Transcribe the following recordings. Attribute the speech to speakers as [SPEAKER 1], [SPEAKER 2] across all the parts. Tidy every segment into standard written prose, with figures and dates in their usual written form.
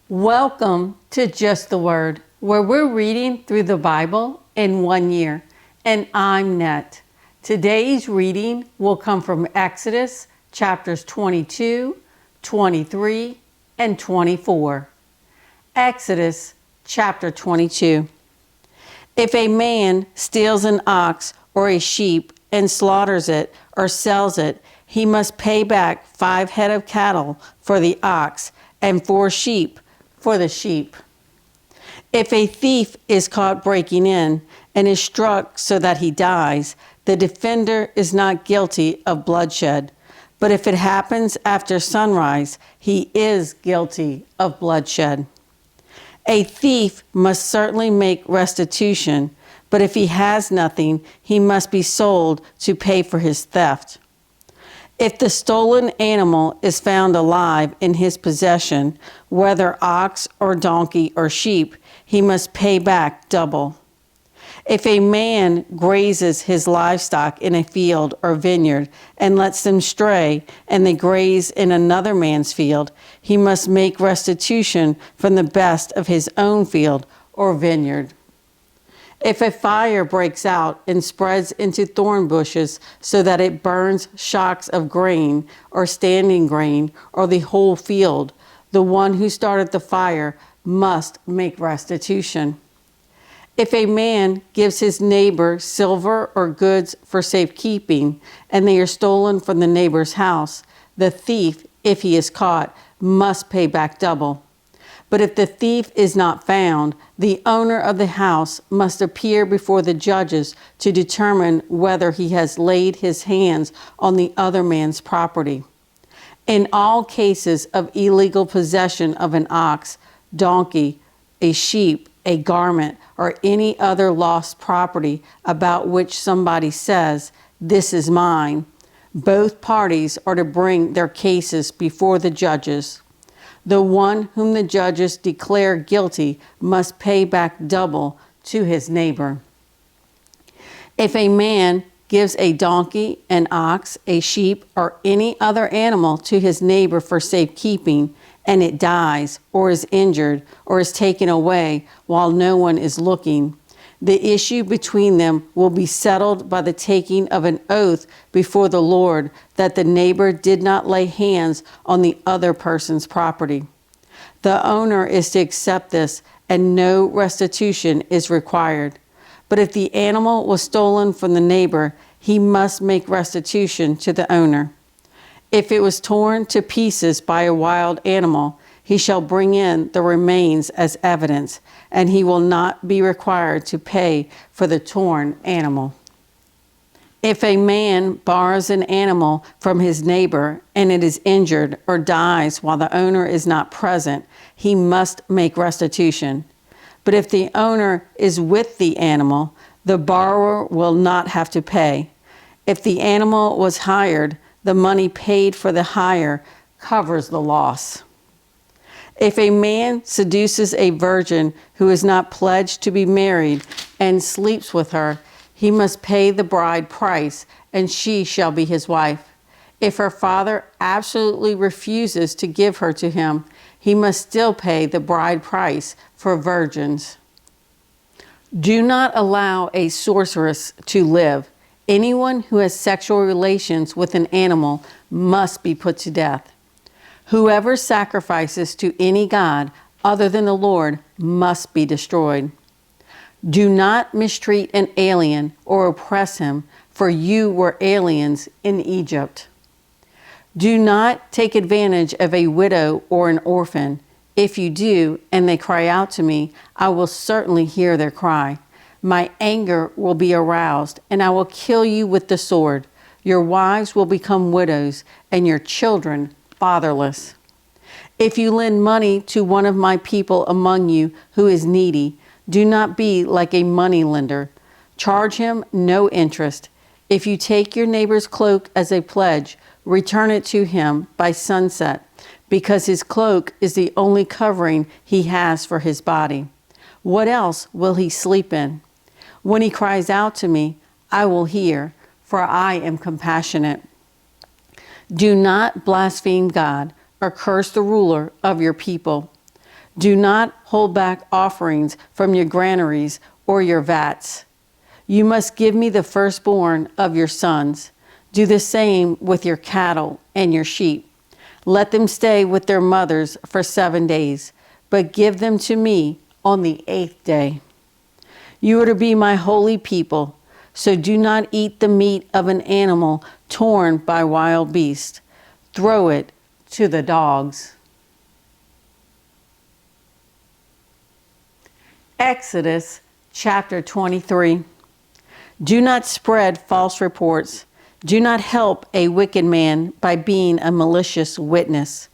[SPEAKER 1] Welcome to Just the Word, where we're reading through the Bible in 1 year. And I'm Net. Today's reading will come from Exodus chapters 22, 23, and 24. Exodus chapter 22. If a man steals an ox or a sheep and slaughters it or sells it, he must pay back 5 head of cattle for the ox and 4 sheep for the sheep. If a thief is caught breaking in and is struck so that he dies, the defender is not guilty of bloodshed. But if it happens after sunrise, he is guilty of bloodshed. A thief must certainly make restitution, but if he has nothing, he must be sold to pay for his theft. If the stolen animal is found alive in his possession, whether ox or donkey or sheep, he must pay back double. If a man grazes his livestock in a field or vineyard and lets them stray, and they graze in another man's field, he must make restitution from the best of his own field or vineyard. If a fire breaks out and spreads into thorn bushes so that it burns shocks of grain or standing grain or the whole field, the one who started the fire must make restitution. If a man gives his neighbor silver or goods for safekeeping, and they are stolen from the neighbor's house, the thief, if he is caught, must pay back double. But if the thief is not found, the owner of the house must appear before the judges to determine whether he has laid his hands on the other man's property. In all cases of illegal possession of an ox, donkey, a sheep, a garment, or any other lost property about which somebody says, "This is mine," both parties are to bring their cases before the judges. The one whom the judges declare guilty must pay back double to his neighbor. If a man gives a donkey, an ox, a sheep, or any other animal to his neighbor for safekeeping, and it dies, or is injured, or is taken away while no one is looking, the issue between them will be settled by the taking of an oath before the Lord that the neighbor did not lay hands on the other person's property. The owner is to accept this, and no restitution is required. But if the animal was stolen from the neighbor, he must make restitution to the owner. If it was torn to pieces by a wild animal, he shall bring in the remains as evidence, and he will not be required to pay for the torn animal. If a man borrows an animal from his neighbor and it is injured or dies while the owner is not present, he must make restitution. But if the owner is with the animal, the borrower will not have to pay. If the animal was hired, the money paid for the hire covers the loss. If a man seduces a virgin who is not pledged to be married and sleeps with her, he must pay the bride price, and she shall be his wife. If her father absolutely refuses to give her to him, he must still pay the bride price for virgins. Do not allow a sorceress to live. Anyone who has sexual relations with an animal must be put to death. Whoever sacrifices to any god other than the Lord must be destroyed. Do not mistreat an alien or oppress him, for you were aliens in Egypt. Do not take advantage of a widow or an orphan. If you do, and they cry out to me, I will certainly hear their cry. My anger will be aroused, and I will kill you with the sword. Your wives will become widows, and your children fatherless. If you lend money to one of my people among you who is needy, do not be like a money lender. Charge him no interest. If you take your neighbor's cloak as a pledge, return it to him by sunset, because his cloak is the only covering he has for his body. What else will he sleep in? When he cries out to me, I will hear, for I am compassionate. Do not blaspheme God or curse the ruler of your people. Do not hold back offerings from your granaries or your vats. You must give me the firstborn of your sons. Do the same with your cattle and your sheep. Let them stay with their mothers for 7 days, but give them to me on the 8th day. You are to be my holy people, so do not eat the meat of an animal torn by wild beasts. Throw it to the dogs. Exodus chapter 23. Do not spread false reports. Do not help a wicked man by being a malicious witness.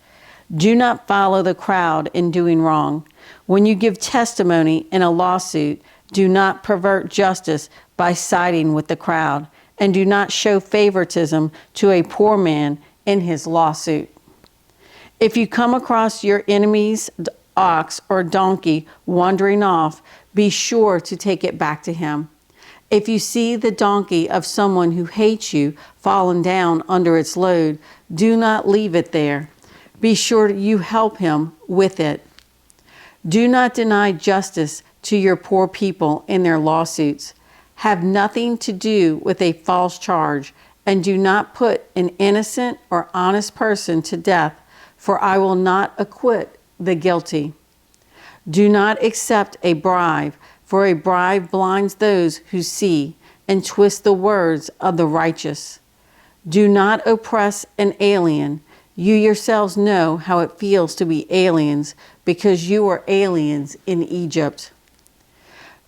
[SPEAKER 1] Do not follow the crowd in doing wrong. When you give testimony in a lawsuit, do not pervert justice by siding with the crowd, and do not show favoritism to a poor man in his lawsuit. If you come across your enemy's ox or donkey wandering off, be sure to take it back to him. If you see the donkey of someone who hates you fallen down under its load, do not leave it there. Be sure you help him with it. Do not deny justice to your poor people in their lawsuits. Have nothing to do with a false charge, and do not put an innocent or honest person to death, for I will not acquit the guilty. Do not accept a bribe, for a bribe blinds those who see and twists the words of the righteous. Do not oppress an alien. You yourselves know how it feels to be aliens, because you were aliens in Egypt.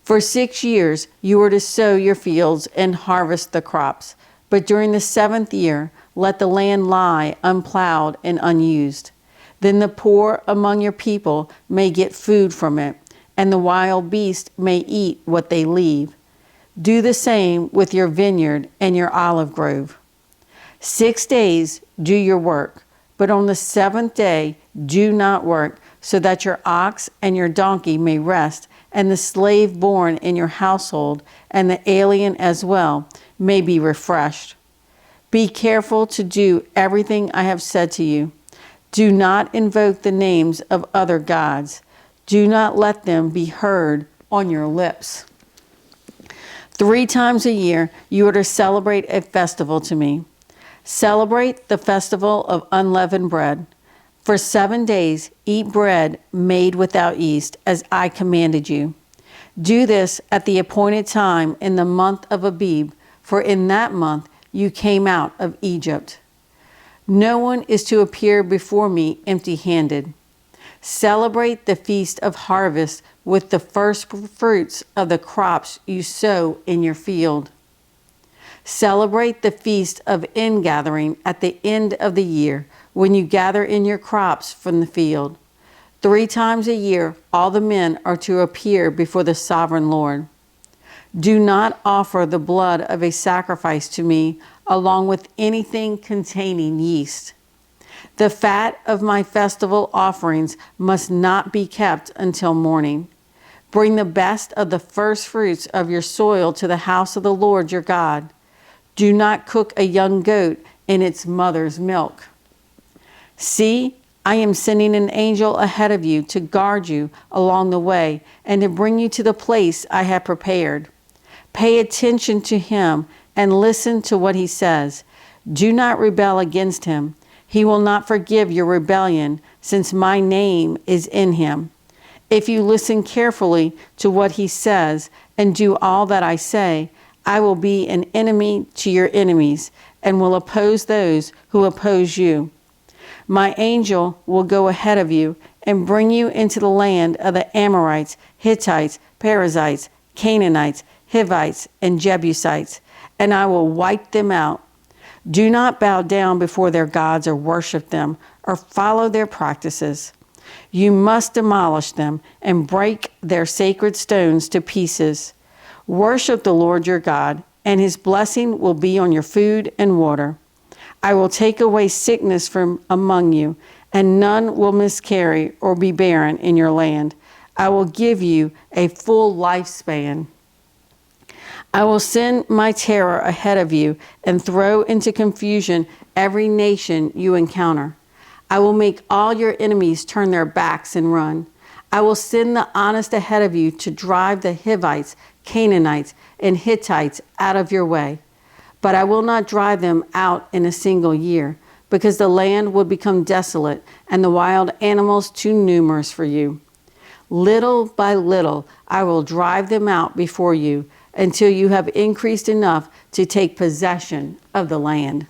[SPEAKER 1] For 6 years you were to sow your fields and harvest the crops, but during the 7th year let the land lie unplowed and unused. Then the poor among your people may get food from it, and the wild beast may eat what they leave. Do the same with your vineyard and your olive grove. 6 days do your work, but on the 7th day do not work, so that your ox and your donkey may rest, and the slave born in your household and the alien as well may be refreshed. Be careful to do everything I have said to you. Do not invoke the names of other gods. Do not let them be heard on your lips. 3 times a year you are to celebrate a festival to me. Celebrate the festival of unleavened bread. For 7 days eat bread made without yeast, as I commanded you. Do this at the appointed time in the month of Abib, for in that month you came out of Egypt. No one is to appear before me empty-handed. Celebrate the feast of harvest with the first fruits of the crops you sow in your field. Celebrate the feast of ingathering at the end of the year, when you gather in your crops from the field. 3 times a year all the men are to appear before the sovereign Lord. Do not offer the blood of a sacrifice to me along with anything containing yeast. The fat of my festival offerings must not be kept until morning. Bring the best of the first fruits of your soil to the house of the Lord your God. Do not cook a young goat in its mother's milk. See, I am sending an angel ahead of you to guard you along the way and to bring you to the place I have prepared. Pay attention to him and listen to what he says. Do not rebel against him. He will not forgive your rebellion, since my name is in him. If you listen carefully to what he says and do all that I say, I will be an enemy to your enemies and will oppose those who oppose you. My angel will go ahead of you and bring you into the land of the Amorites, Hittites, Perizzites, Canaanites, Hivites, and Jebusites, and I will wipe them out. Do not bow down before their gods or worship them or follow their practices. You must demolish them and break their sacred stones to pieces. Worship the Lord your God, and his blessing will be on your food and water. I will take away sickness from among you, and none will miscarry or be barren in your land. I will give you a full lifespan. I will send my terror ahead of you and throw into confusion every nation you encounter. I will make all your enemies turn their backs and run. I will send the honest ahead of you to drive the Hivites, Canaanites, and Hittites out of your way. But I will not drive them out in a single year, because the land would become desolate and the wild animals too numerous for you. Little by little I will drive them out before you until you have increased enough to take possession of the land.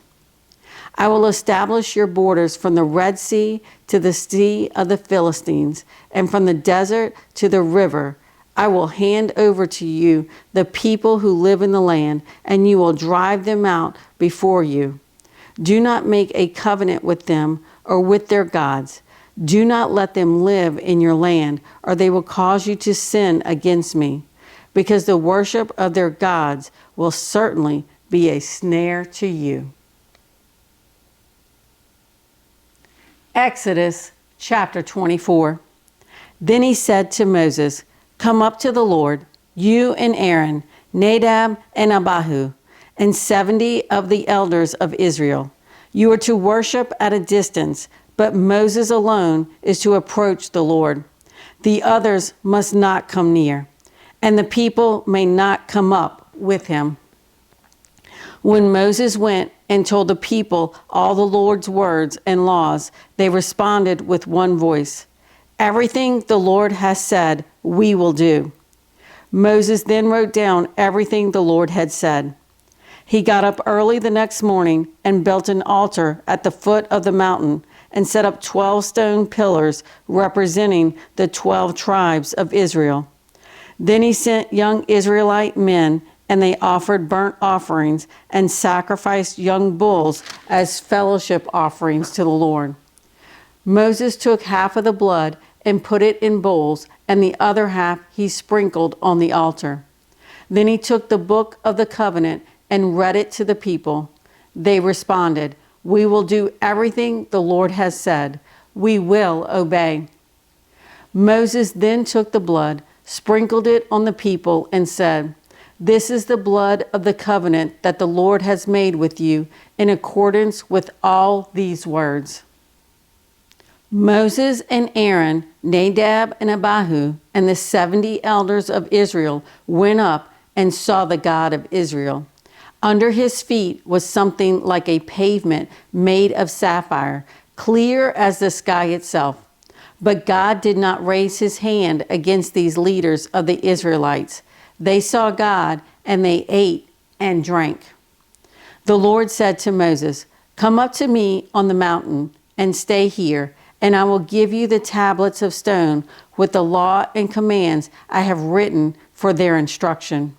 [SPEAKER 1] I will establish your borders from the Red Sea to the Sea of the Philistines, and from the desert to the river. I will hand over to you the people who live in the land, and you will drive them out before you. Do not make a covenant with them or with their gods. Do not let them live in your land, or they will cause you to sin against me, because the worship of their gods will certainly be a snare to you. Exodus chapter 24. Then he said to Moses, "Come up to the Lord, you and Aaron, Nadab and Abihu, and 70 of the elders of Israel. You are to worship at a distance, but Moses alone is to approach the Lord. The others must not come near, and the people may not come up with him." When Moses went and told the people all the Lord's words and laws, they responded with one voice, "Everything the Lord has said, we will do." Moses then wrote down everything the Lord had said. He got up early the next morning and built an altar at the foot of the mountain and set up 12 stone pillars representing the 12 tribes of Israel. Then he sent young Israelite men, and they offered burnt offerings and sacrificed young bulls as fellowship offerings to the Lord. Moses took half of the blood and put it in bowls, and the other half he sprinkled on the altar. Then he took the book of the covenant and read it to the people. They responded, "We will do everything the Lord has said. We will obey." Moses then took the blood, sprinkled it on the people, and said, "This is the blood of the covenant that the Lord has made with you in accordance with all these words." Moses and Aaron, Nadab and Abihu, and the 70 elders of Israel went up and saw the God of Israel. Under his feet was something like a pavement made of sapphire, clear as the sky itself. But God did not raise his hand against these leaders of the Israelites. They saw God, and they ate and drank. The Lord said to Moses, "Come up to me on the mountain and stay here, and I will give you the tablets of stone with the law and commands I have written for their instruction."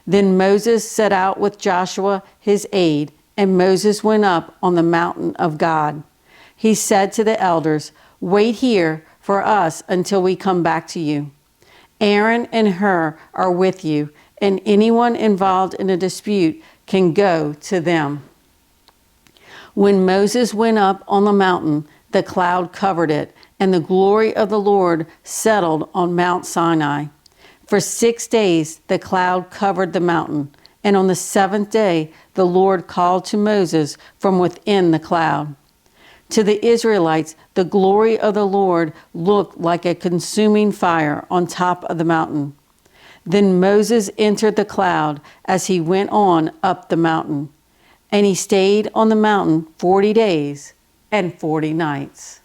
[SPEAKER 1] Then Moses set out with Joshua his aide, and Moses went up on the mountain of God. He said to the elders, "Wait here for us until we come back to you. Aaron and Hur are with you, and anyone involved in a dispute can go to them." When Moses went up on the mountain, the cloud covered it, and the glory of the Lord settled on Mount Sinai. For 6 days the cloud covered the mountain, and on the 7th day the Lord called to Moses from within the cloud. To the Israelites, the glory of the Lord looked like a consuming fire on top of the mountain. Then Moses entered the cloud as he went on up the mountain, and he stayed on the mountain 40 days and 40 nights.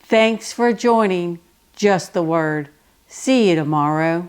[SPEAKER 1] Thanks for joining Just the Word. See you tomorrow.